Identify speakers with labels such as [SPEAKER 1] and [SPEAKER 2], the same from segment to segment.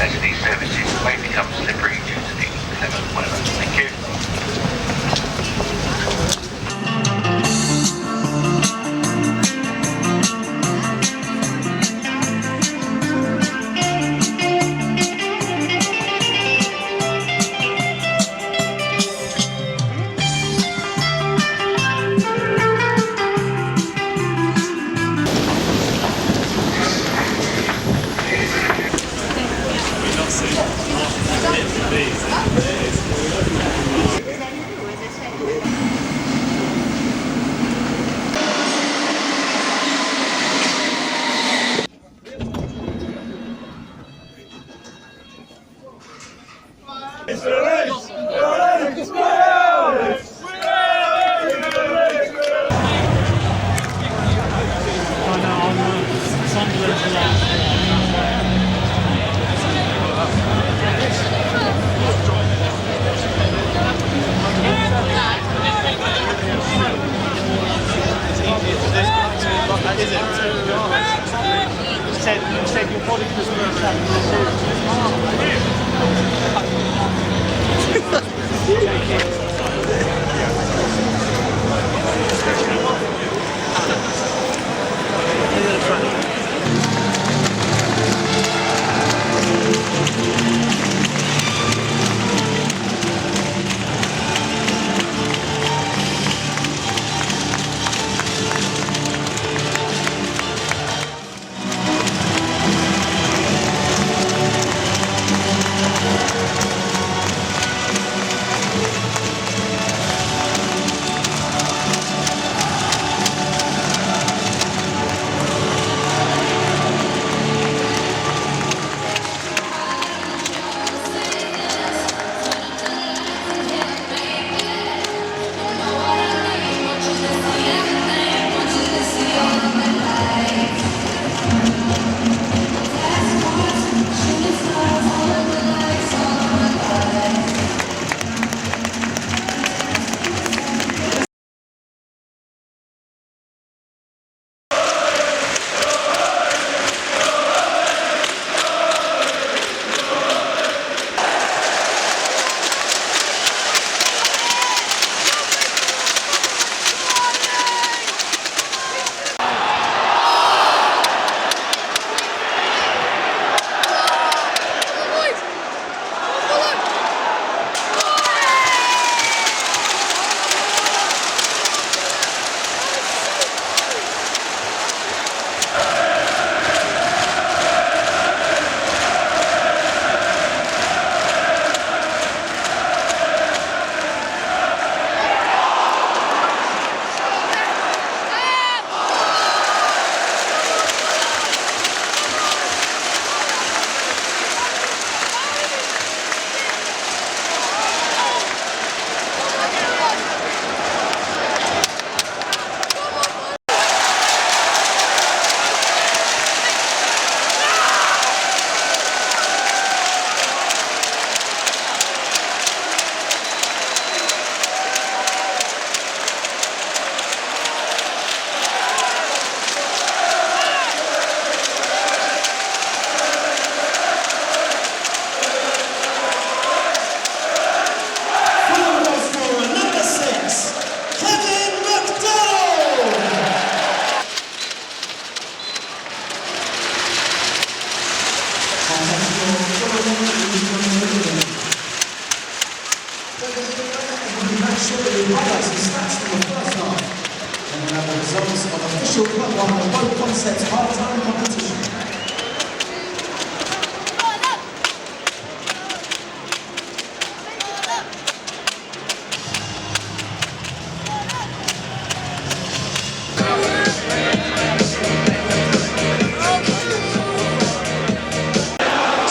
[SPEAKER 1] as these services may become slippery due to the inclement weather. Thank you.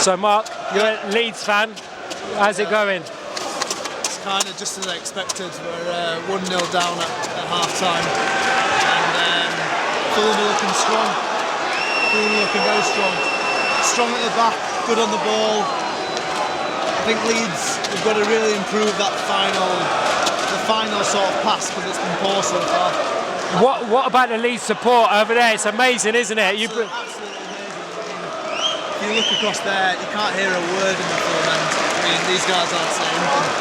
[SPEAKER 2] So Mark, you're a Leeds fan, how's it going?
[SPEAKER 3] It's kind of just as I expected. We're 1-0 down at half-time, and Fulham are looking strong. Fulham are looking very strong. Strong at the back, good on the ball. I think Leeds, we've got to really improve that the final sort of pass, because it's been poor so far.
[SPEAKER 2] What about the Leeds support over there? It's amazing, isn't it?
[SPEAKER 3] Absolutely amazing. If you you look across there, you can't hear a word in the Fulham end. I mean, these guys aren't saying anything.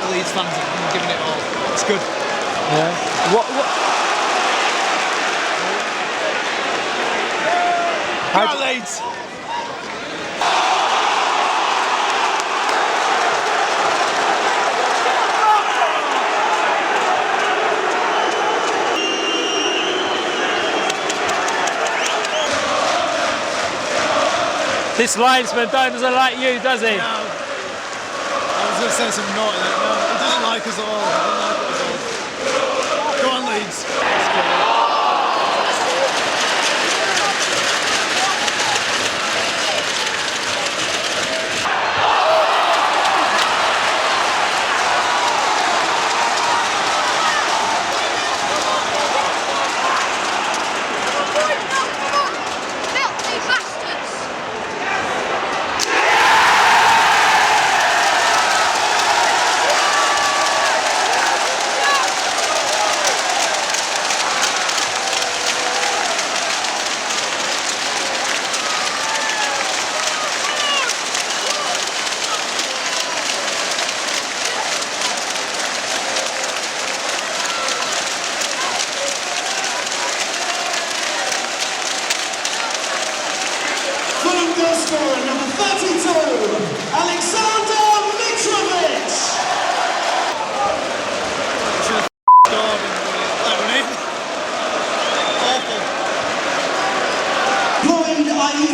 [SPEAKER 3] The Leeds fans have been giving it all. It's good.
[SPEAKER 2] Yeah. What?
[SPEAKER 3] Go Leeds!
[SPEAKER 2] This linesman doesn't like you, does he?
[SPEAKER 3] No. I was going to say something naughty there. No, he doesn't like us at all. He doesn't like us at all. Go on, Leeds. Let's go.
[SPEAKER 4] Scorer number 32, Aleksandar Mitrovic.
[SPEAKER 3] Should have scored in the awful.
[SPEAKER 4] Craven Cottage.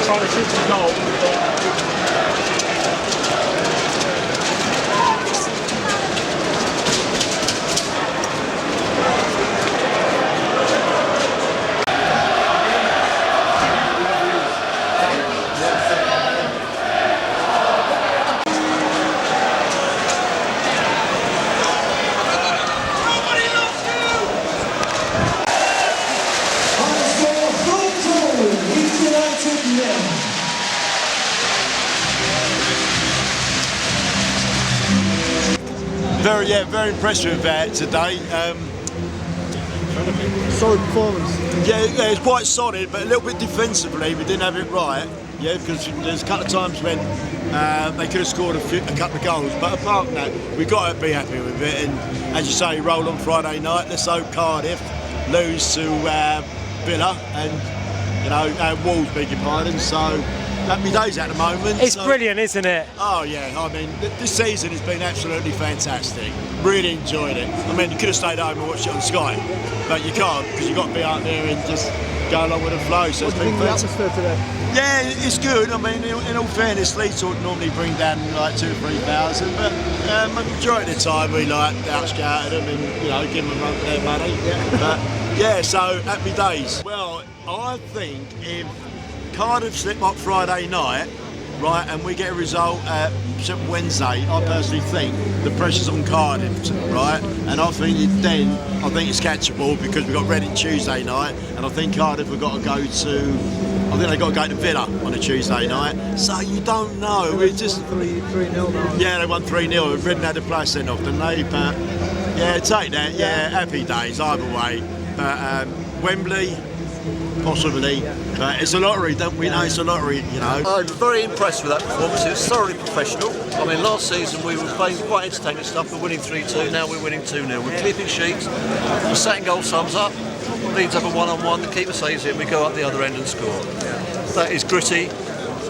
[SPEAKER 2] Trying to shoot the goal.
[SPEAKER 4] Leeds Utd 0.
[SPEAKER 5] Very impressed with that today.
[SPEAKER 3] Solid performance.
[SPEAKER 5] Yeah, it's quite solid, but a little bit defensively we didn't have it right. Yeah, because there's a couple of times when they could have scored a couple of goals, but apart from that, we've got to be happy with it. And as you say, roll on Friday night. Let's hope Cardiff lose to Villa and Wolves, beg your pardon. So happy days at the moment.
[SPEAKER 2] It's brilliant, isn't it?
[SPEAKER 5] Oh yeah, I mean this season has been absolutely fantastic. Really enjoyed it. I mean you could have stayed home and watched it on Sky, but you can't because you've got to be out there and just go along with the flow. So it's been
[SPEAKER 3] The atmosphere today.
[SPEAKER 5] yeah, it's good. I mean, in all fairness, Leeds would normally bring down like 2,000 or 3,000, but the majority of the time we like outscouted them and give them a run for their money. But yeah, so happy days. Well, I think if Cardiff slip up Friday night, right, and we get a result Wednesday, I personally think the pressure's on Cardiff, right, and I think it's catchable because we've got Reading Tuesday night, and I think Cardiff have got to go to Villa on a Tuesday night, so you don't know. We just
[SPEAKER 3] 3-0 now.
[SPEAKER 5] yeah, they won 3-0. Reading had a player sent off, didn't they? But yeah, take that. Yeah, happy days either way. But Wembley. Possibly, but it's a lottery, don't we know? It's a lottery,
[SPEAKER 6] I'm very impressed with that performance. It was thoroughly professional. I mean, last season we were playing quite entertaining stuff. We're winning 3-2. Now we're winning 2-0. We're clipping sheets. The second goal sums up. Leeds have a one-on-one. The keeper saves it, and we go up the other end and score. That is gritty,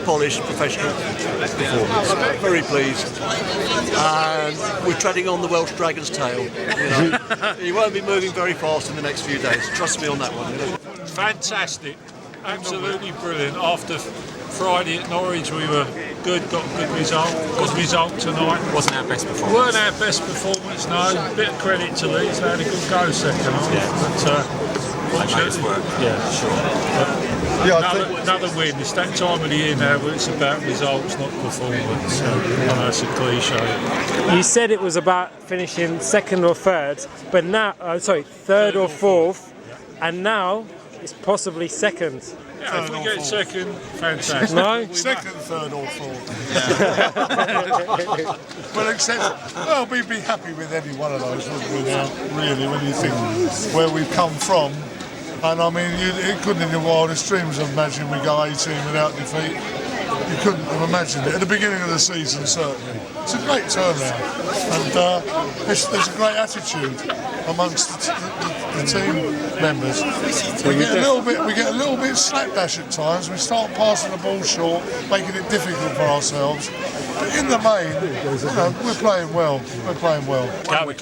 [SPEAKER 6] polished, professional performance. Very pleased. And we're treading on the Welsh Dragon's tail. He won't be moving very fast in the next few days. Trust me on that one.
[SPEAKER 7] Fantastic, absolutely brilliant. After Friday at Norwich, we were good, got a good result. Good result tonight.
[SPEAKER 8] Wasn't our best performance.
[SPEAKER 7] Weren't our best performance, no. Bit of credit to Leeds, they had a good go second half. But
[SPEAKER 8] make us work.
[SPEAKER 7] Yeah, sure. Another win. It's that time of the year now where it's about results, not performance. I know it's a cliche.
[SPEAKER 2] You said it was about finishing second or third, but now, third or fourth, and now it's possibly second.
[SPEAKER 7] Yeah, if we get second, fantastic.
[SPEAKER 2] No?
[SPEAKER 9] Second, third or fourth. Well, we'd be happy with any one of those, without really, when you think where we've come from. And I mean, it couldn't in your wildest dreams have imagined we go 18 without defeat. You couldn't have imagined it. At the beginning of the season, certainly. It's a great turnaround. And there's a great attitude amongst the team members. We get a little bit slapdash at times. We start passing the ball short, making it difficult for ourselves. But in the main, we're playing well.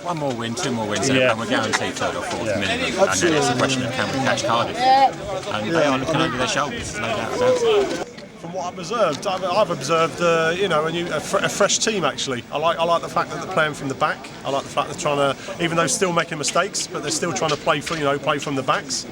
[SPEAKER 8] One more win, two more wins, and we're guaranteed third or fourth minimum. And then it's a question of can we catch Cardiff? And they are looking over their shoulders, no doubt about it.
[SPEAKER 10] From what I've observed, a fresh team actually. I like the fact that they're playing from the back. I like the fact they're trying to, even though still making mistakes, but they're still trying to play from the backs.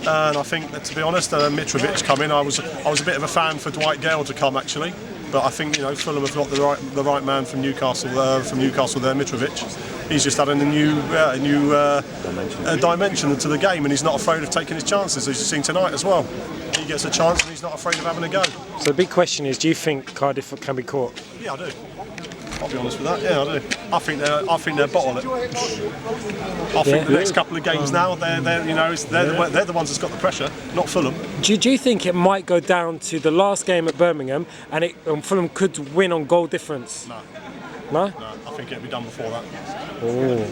[SPEAKER 10] And I think that, to be honest, Mitrovic come in. I was a bit of a fan for Dwight Gale to come actually, but I think Fulham have got the right man from Newcastle there, Mitrovic. He's just adding a new dimension to the game, and he's not afraid of taking his chances, as you've seen tonight as well. He gets a chance and he's not afraid of having a go.
[SPEAKER 2] So the big question is, do you think Cardiff can be caught?
[SPEAKER 10] Yeah, I do. I'll be honest with that. Yeah, I do. I think they're bottle it. I think the next couple of games now, they're the ones that's got the pressure, not Fulham.
[SPEAKER 2] Do you think it might go down to the last game at Birmingham and Fulham could win on goal difference?
[SPEAKER 10] No.
[SPEAKER 2] No?
[SPEAKER 10] No, I think it'll be done before that.
[SPEAKER 2] Oh.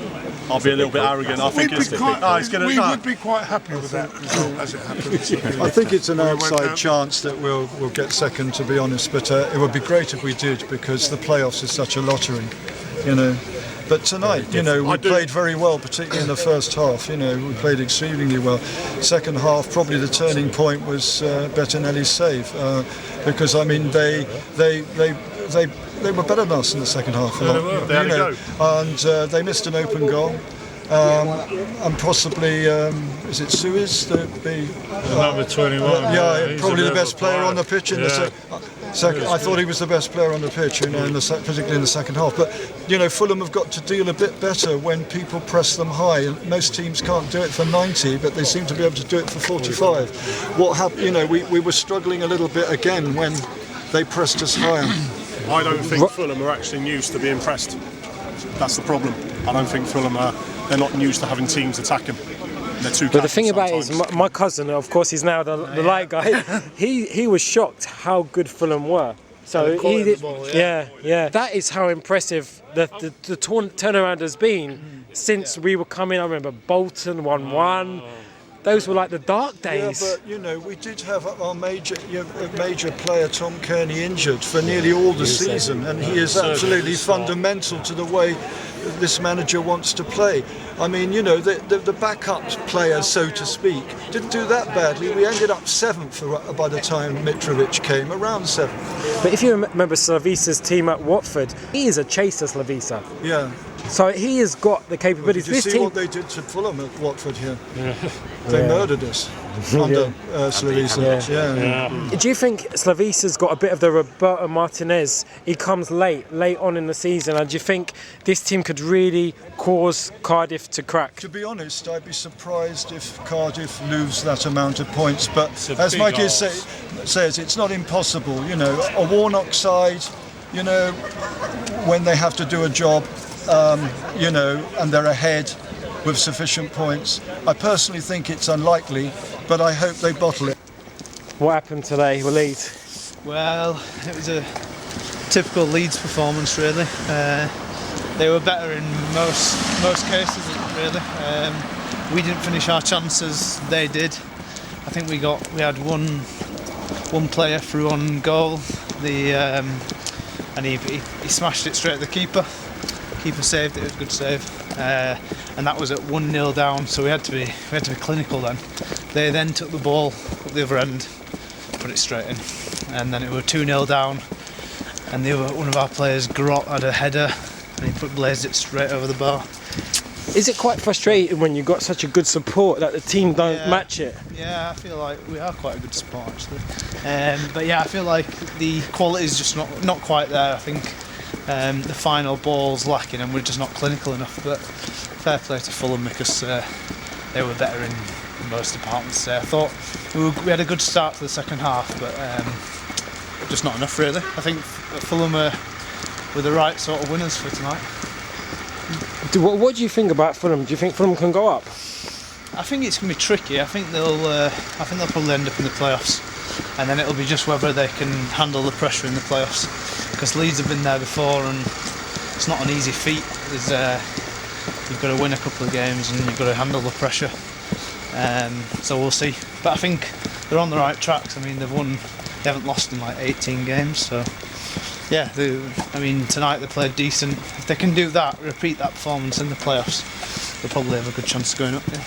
[SPEAKER 10] I'll be a little bit arrogant. I think
[SPEAKER 9] we would be quite happy with that result as it happens.
[SPEAKER 11] I think it's an outside chance that we'll get second, to be honest. But it would be great if we did, because the playoffs is such a lottery, But tonight, we played very well, particularly in the first half. We played exceedingly well. Second half, probably the turning point was Bettinelli's save, because I mean they were better than us in the second half. And they missed an open goal. And possibly, is it Suez?
[SPEAKER 7] Number 21.
[SPEAKER 11] Probably the best player on the pitch in the second. I thought he was the best player on the pitch, particularly in the second half. But Fulham have got to deal a bit better when people press them high. And most teams can't do it for 90, but they seem to be able to do it for 45. What happened? We were struggling a little bit again when they pressed us higher.
[SPEAKER 10] I don't think Fulham are actually used to being pressed. That's the problem. I don't think Fulham they're not used to having teams attack them.
[SPEAKER 2] But the thing about it is, my cousin, of course, he's now the light guy. he was shocked how good Fulham were. So he did, That is how impressive the turnaround has been since we were coming. I remember Bolton 1-1. Those were like the dark days.
[SPEAKER 11] Yeah, but we did have our major player Tom Kearney injured for nearly all the season, and he is absolutely fundamental to the way this manager wants to play. I mean, the backup player, so to speak, didn't do that badly. We ended up 7th by the time Mitrovic came, around 7th.
[SPEAKER 2] But if you remember Slavisa's team at Watford, he is a chaser, Slavisa.
[SPEAKER 11] Yeah.
[SPEAKER 2] So he has got the capabilities.
[SPEAKER 11] Did you see what they did to Fulham at Watford here? Yeah. They murdered us under Slavisa.
[SPEAKER 2] Do you think Slavisa's got a bit of the Roberto Martinez? He comes late on in the season, and do you think this team could really cause Cardiff to crack?
[SPEAKER 11] To be honest, I'd be surprised if Cardiff lose that amount of points. But as Mikey says, it's not impossible. A Warnock side, when they have to do a job, and they're ahead with sufficient points. I personally think it's unlikely, but I hope they bottle it.
[SPEAKER 2] What happened today with Leeds?
[SPEAKER 3] Well, it was a typical Leeds performance, really. They were better in most cases, really. We didn't finish our chances; they did. I think we had one player through on goal. And he smashed it straight at the keeper. Keeper saved it. It was a good save, and that was at 1-0 down. So we had to be clinical then. They then took the ball up the other end, put it straight in, and then it was 2-0 down. And one of our players, Grot, had a header, and he blazed it straight over the bar.
[SPEAKER 2] Is it quite frustrating when you've got such a good support that the team don't match it?
[SPEAKER 3] Yeah, I feel like we are quite a good support actually. But yeah, I feel like the quality is just not quite there. I think the final ball's lacking and we're just not clinical enough. But fair play to Fulham because they were better in most departments there. I thought we had a good start to the second half, but just not enough really. I think Fulham were the right sort of winners for tonight.
[SPEAKER 2] What do you think about Fulham? Do you think Fulham can go up?
[SPEAKER 3] I think it's going to be tricky. I think they'll probably end up in the playoffs, and then it'll be just whether they can handle the pressure in the playoffs. Because Leeds have been there before, and it's not an easy feat. You've got to win a couple of games, and you've got to handle the pressure. So we'll see. But I think they're on the right tracks. I mean, they haven't lost in like 18 games. So yeah, tonight they played decent. If they can do that, repeat that performance in the playoffs, they'll probably have a good chance of going up. Yeah.